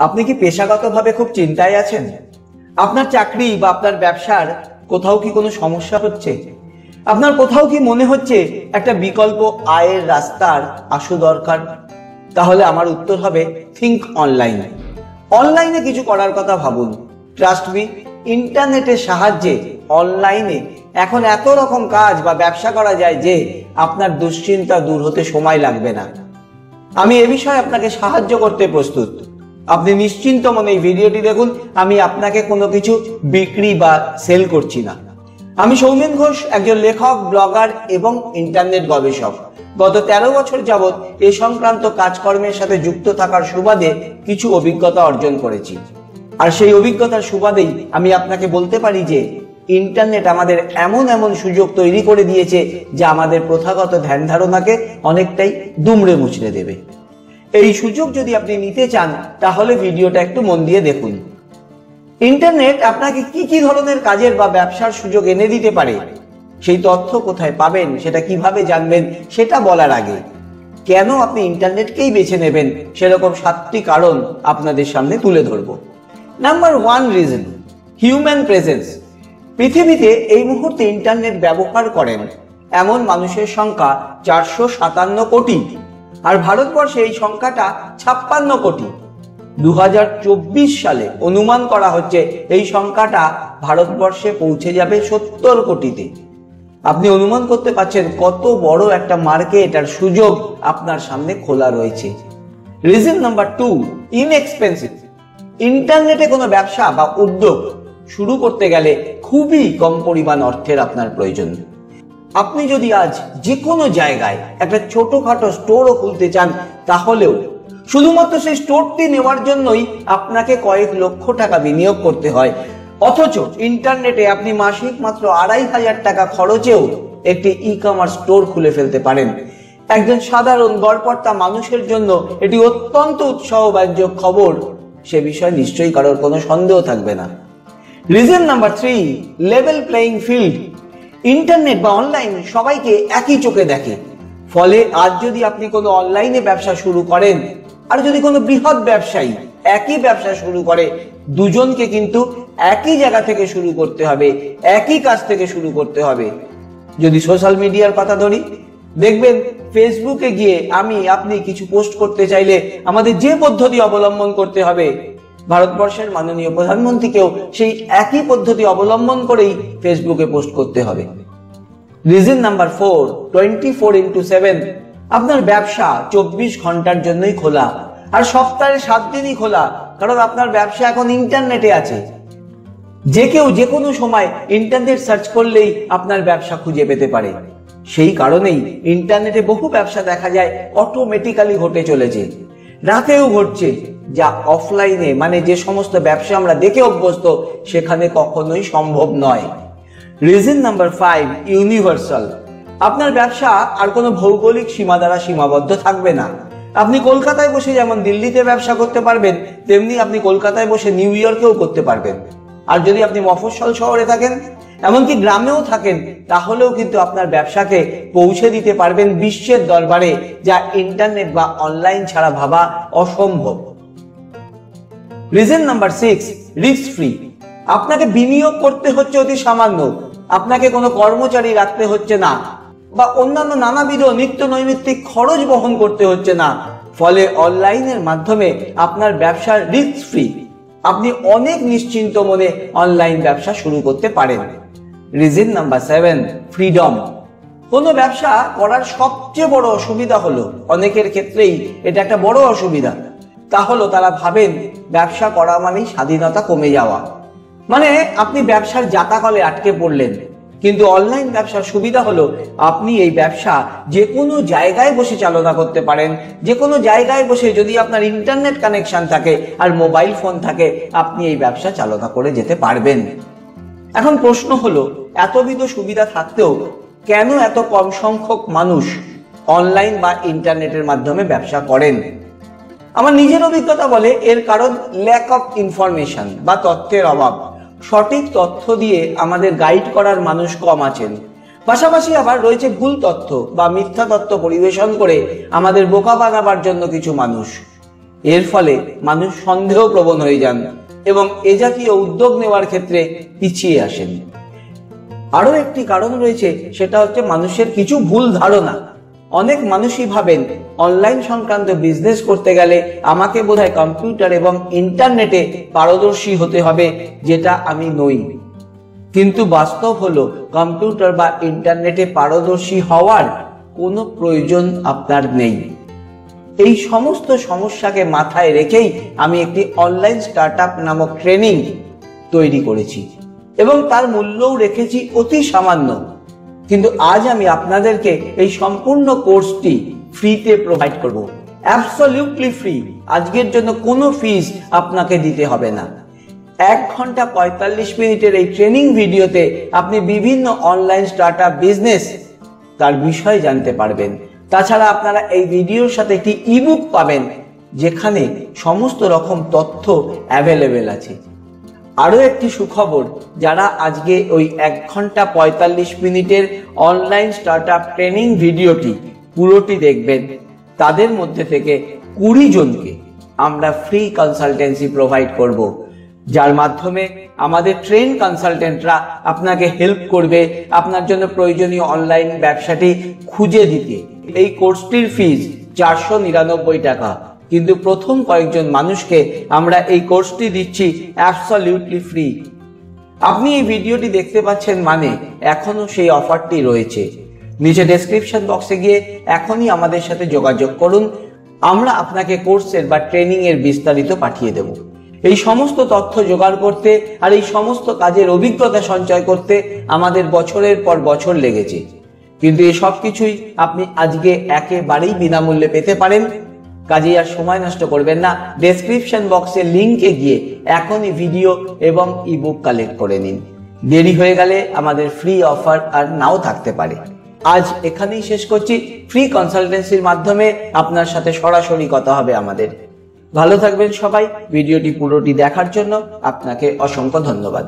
আপনি কি পেশাগতভাবে খুব চিন্তায় আছেন? আপনার চাকরি বা আপনার ব্যবসার কোথাও কি কোনো সমস্যা হচ্ছে? আপনার কোথাও কি মনে হচ্ছে একটা বিকল্প আয়ের রাস্তার আসু দরকার? তাহলে আমার উত্তর হবে থিঙ্ক অনলাইন। অনলাইনে কিছু করার কথা ভাবুন। ট্রাস্ট মি, ইন্টারনেটের সাহায্যে অনলাইনে এখন এত রকম কাজ বা ব্যবসা করা যায় যে আপনার দুশ্চিন্তা দূর হতে সময় লাগবে না। আমি এ বিষয়ে আপনাকে সাহায্য করতে প্রস্তুত। আপনি নিশ্চিন্ত মনে এই ভিডিওটি দেখুন। আমি আপনাকে কোনো কিছু বিক্রি বা সেল করছি না। আমি সৌমেন ঘোষ, একজন লেখক, ব্লগার এবং ইন্টারনেট গবেষক। গত 13 বছর যাবৎ এ সংক্রান্ত কাজকর্মের সাথে যুক্ত থাকার সুবাদে কিছু অভিজ্ঞতা অর্জন করেছি। আর সেই অভিজ্ঞতার সুবাদেই আমি আপনাকে বলতে পারি যে ইন্টারনেট আমাদের এমন এমন সুযোগ তৈরি করে দিয়েছে যা আমাদের প্রথাগত ধ্যান ধারণাকে অনেকটাই দুমড়ে মুচড়ে দেবে। এই সুযোগ যদি আপনি নিতে চান তাহলে ভিডিওটা একটু মন দিয়ে দেখুন। ইন্টারনেট আপনাকে কি কি ধরনের কাজের বা ব্যবসার সুযোগ এনে দিতে পারে, সেই তথ্য কোথায় পাবেন, সেটা কিভাবে জানবেন, সেটা বলার আগে কেন আপনি ইন্টারনেটকেই বেছে নেবেন সেরকম 7টি কারণ আপনাদের সামনে তুলে ধরব। Number 1 reason, human presence. পৃথিবীতে এই মুহূর্তে ইন্টারনেট ব্যবহার করেন এমন মানুষের সংখ্যা 457 কোটি, আর ভারতবর্ষে এই সংখ্যাটা 56 কোটি। 2024 সালে অনুমান করা হচ্ছে এই সংখ্যাটা ভারতবর্ষে পৌঁছে যাবে 70 কোটিতে। আপনি অনুমান করতে পারছেন কত বড় একটা মার্কেট আর সুযোগ আপনার সামনে খোলা রয়েছে। Reason number 2, inexpensive. ইন্টারনেটে কোনো ব্যবসা বা উদ্যোগ শুরু করতে গেলে খুবই কম পরিমাণ অর্থের আপনার প্রয়োজন। আপনি যদি আজ যে কোনো জায়গায় একটা ছোটখাটো স্টোরও খুলতে চান তাহলেও শুধুমাত্র সেই স্টোরটি নেওয়ার জন্যই আপনাকে কয়েক লক্ষ টাকা বিনিয়োগ করতে হয়। অথচ ইন্টারনেটে আপনি মাসিক মাত্র 2,500 টাকা খরচেও একটি ই-কমার্স স্টোর খুলে ফেলতে পারেন। একজন সাধারণ গড়পড়তা মানুষের জন্য এটি অত্যন্ত উৎসাহব্যঞ্জক খবর, সে বিষয়ে নিশ্চয়ই কারোর কোনো সন্দেহ থাকবে না। Reason number 3, level playing field. Internet বা অনলাইন সবাইকে একই চোখে দেখে। ফলে আজ যদি আপনি কোনো অনলাইনে ব্যবসা শুরু করেন আর যদি কোনো বৃহৎ ব্যবসায়ী একই ব্যবসা শুরু করে, দুজনকে কিন্তু একই জায়গা থেকে শুরু করতে হবে, একই কাজ থেকে শুরু করতে হবে। যদি সোশ্যাল মিডিয়ার কথা ধরি, দেখবেন ফেসবুকে গিয়ে আপনি কিছু পোস্ট করতে চাইলে আমাদের যে পদ্ধতি অবলম্বন করতে হবে, ভারতবর্ষের মাননীয় প্রধানমন্ত্রীকেও সেই একই পদ্ধতি অবলম্বন করেই ফেসবুকে পোস্ট করতে হবে। Reason number 4, 24x7। আপনার ব্যবসা 24 ঘন্টার জন্যই খোলা, আর সপ্তাহে 7 দিনই খোলা, কারণ আপনার ব্যবসা এখন ইন্টারনেটে আছে। যে কেউ যে কোনো সময় ইন্টারনেট সার্চ করলেই আপনার ব্যবসা খুঁজে পেতে পারে। সেই কারণেই ইন্টারনেটে বহু ব্যবসা দেখা যায় অটোমেটিক্যালি ঘটে চলেছে, রাতেও ঘটছে, যা অফলাইনে মানে যে সমস্ত ব্যবসা আমরা দেখে অভ্যস্ত সেখানে কখনোই সম্ভব নয়। Reason number 5, universal. আপনার ব্যবসা আর কোনো ভৌগোলিক সীমা দ্বারা সীমাবদ্ধ থাকবে না। আপনি কলকাতায় বসে যেমন দিল্লিতে ব্যবসা করতে পারবেন, তেমনি আপনি কলকাতায় বসে নিউ ইয়র্কেও করতে পারবেন। আর যদি আপনি মফস্বল শহরে থাকেন, এমনকি গ্রামেও থাকেন, তাহলেও কিন্তু আপনার ব্যবসাকে পৌঁছে দিতে পারবেন বিশ্বের দরবারে, যা ইন্টারনেট বা অনলাইন ছাড়া ভাবা অসম্ভব। Reason number 6, risk free. আপনাকে বিনিয়োগ করতে হচ্ছে অতি সামান্য, আপনাকে কোনো কর্মচারী রাখতে হচ্ছে না, বা অন্যান্য নানাবিধ নিত্য নৈমিত্তিক খরচ বহন করতে হচ্ছে না। ফলে অনলাইনের মাধ্যমে আপনার ব্যবসার রিস্ক ফ্রি, আপনি অনেক নিশ্চিন্ত মনে অনলাইন ব্যবসা শুরু করতে পারেন। Reason number 7, freedom. কোনো ব্যবসা করার সবচেয়ে বড় অসুবিধা হলো, অনেকের ক্ষেত্রেই এটা একটা বড় অসুবিধা, তা হলো তারা ভাবেন ব্যবসা করা মানেই স্বাধীনতা কমে যাওয়া। মানে আপনি ব্যবসার জাতাকলে আটকে পড়লেন। কিন্তু অনলাইন ব্যবসার সুবিধা হলো আপনি এই ব্যবসা যে কোনো জায়গায় বসে চালনা করতে পারেন। যে কোনো জায়গায় বসে, যদি আপনার ইন্টারনেট কানেকশন থাকে আর মোবাইল ফোন থাকে, আপনি এই ব্যবসা চালনা করে যেতে পারবেন। এখন প্রশ্ন হলো, এতবিধ সুবিধা থাকতেও কেন এত কম সংখ্যক মানুষ অনলাইন বা ইন্টারনেটের মাধ্যমে ব্যবসা করেন? আমার নিজের অভিজ্ঞতা বলে এর কারণ ল্যাক অফ ইনফরমেশন বা তথ্যের অভাব। সঠিক তথ্য দিয়ে আমাদের গাইড করার মানুষ কম আছেন। পাশাপাশি আবার রয়েছে ভুল তথ্য বা মিথ্যা তথ্য পরিবেশন করে আমাদের বোকা বানাবার জন্য কিছু মানুষ। এর ফলে মানুষ সন্দেহপ্রবণ হয়ে যান এবং এ জাতীয় উদ্যোগ নেওয়ার ক্ষেত্রে পিছিয়ে আসেন। আরো একটি কারণ রয়েছে, সেটা হচ্ছে মানুষের কিছু ভুল ধারণা। অনেক মানুষই ভাবেন অনলাইন সংক্রান্ত বিজনেস করতে গেলে আমাকে বোধহয় কম্পিউটার এবং ইন্টারনেটে পারদর্শী হতে হবে, যেটা আমি নই। কিন্তু বাস্তব হলো কম্পিউটার বা ইন্টারনেটে পারদর্শী হওয়ার কোনো প্রয়োজন আপনার নেই। এই সমস্ত সমস্যাকে মাথায় রেখেই আমি একটি অনলাইন স্টার্টআপ নামক ট্রেনিং তৈরি করেছি এবং তার মূল্যও রেখেছি অতি সামান্য। কিন্তু আজ আমি আপনাদেরকে এই সম্পূর্ণ কোর্সটি ফ্রিতে প্রোভাইড করব, অ্যাবসলিউটলি ফ্রি। আজকের জন্য কোনো ফিস আপনাকে দিতে হবে না। 1 ঘন্টা 45 মিনিটের এই ট্রেনিং ভিডিওতে আপনি বিভিন্ন অনলাইন স্টার্টআপ বিজনেস তার বিষয়ে জানতে পারবেন। তাছাড়া আপনারা এই ভিডিওর সাথে একটি ইবুক পাবেন, যেখানে সমস্ত রকম তথ্য অ্যাভেলেবেল আছে। আরো একটি সুখবর, যারা আজকে ওই 1 ঘন্টা 45 মিনিটের অনলাইন স্টার্টআপ ট্রেনিং ভিডিওটি পুরোটি দেখবেন, তাদের মধ্যে থেকে 20 জনকে আমরা ফ্রি কনসালটেন্সি প্রোভাইড করব, যার মাধ্যমে আমাদের ট্রেন কনসালটেন্টরা আপনাকে হেল্প করবে আপনার জন্য প্রয়োজনীয় অনলাইন ব্যবসাটি খুঁজে দিতে। এই কোর্সটির ফিজ 499 টাকা, কিন্তু প্রথম কয়েকজন মানুষকে আমরা এই কোর্সটি দিচ্ছি অ্যাবসলিউটলি ফ্রি। আপনি এই ভিডিওটি দেখতে পাচ্ছেন মানে এখনো সেই অফারটি রয়েছে। নিচে ডেসক্রিপশন বক্সে গিয়ে এখনই আমাদের সাথে যোগাযোগ করুন, আমরা আপনাকে কোর্সের বা ট্রেনিং এর বিস্তারিত পাঠিয়ে দেব। এই সমস্ত তথ্য জোগাড় করতে আর এই সমস্ত কাজের অভিজ্ঞতা সঞ্চয় করতে আমাদের বছরের পর বছর লেগেছে, কিন্তু এই সব কিছুই আপনি আজকে একেবারেই বিনামূল্যে পেতে পারেন। কাজেই আর সময় নষ্ট করবেন না, ডেসক্রিপশন বক্সের লিংকে গিয়ে এখনই ভিডিও এবং ইবুক কালেক্ট করে নিন। দেরি হয়ে গেলে আমাদের ফ্রি অফার আর নাও থাকতে পারে। আজ এখানেই শেষ করছি। ফ্রি কনসালটেন্সির মাধ্যমে আপনার সাথে সরাসরি কথা হবে আমাদের। ভালো থাকবেন সবাই। ভিডিওটি পুরোটি দেখার জন্য আপনাকে অসংখ্য ধন্যবাদ।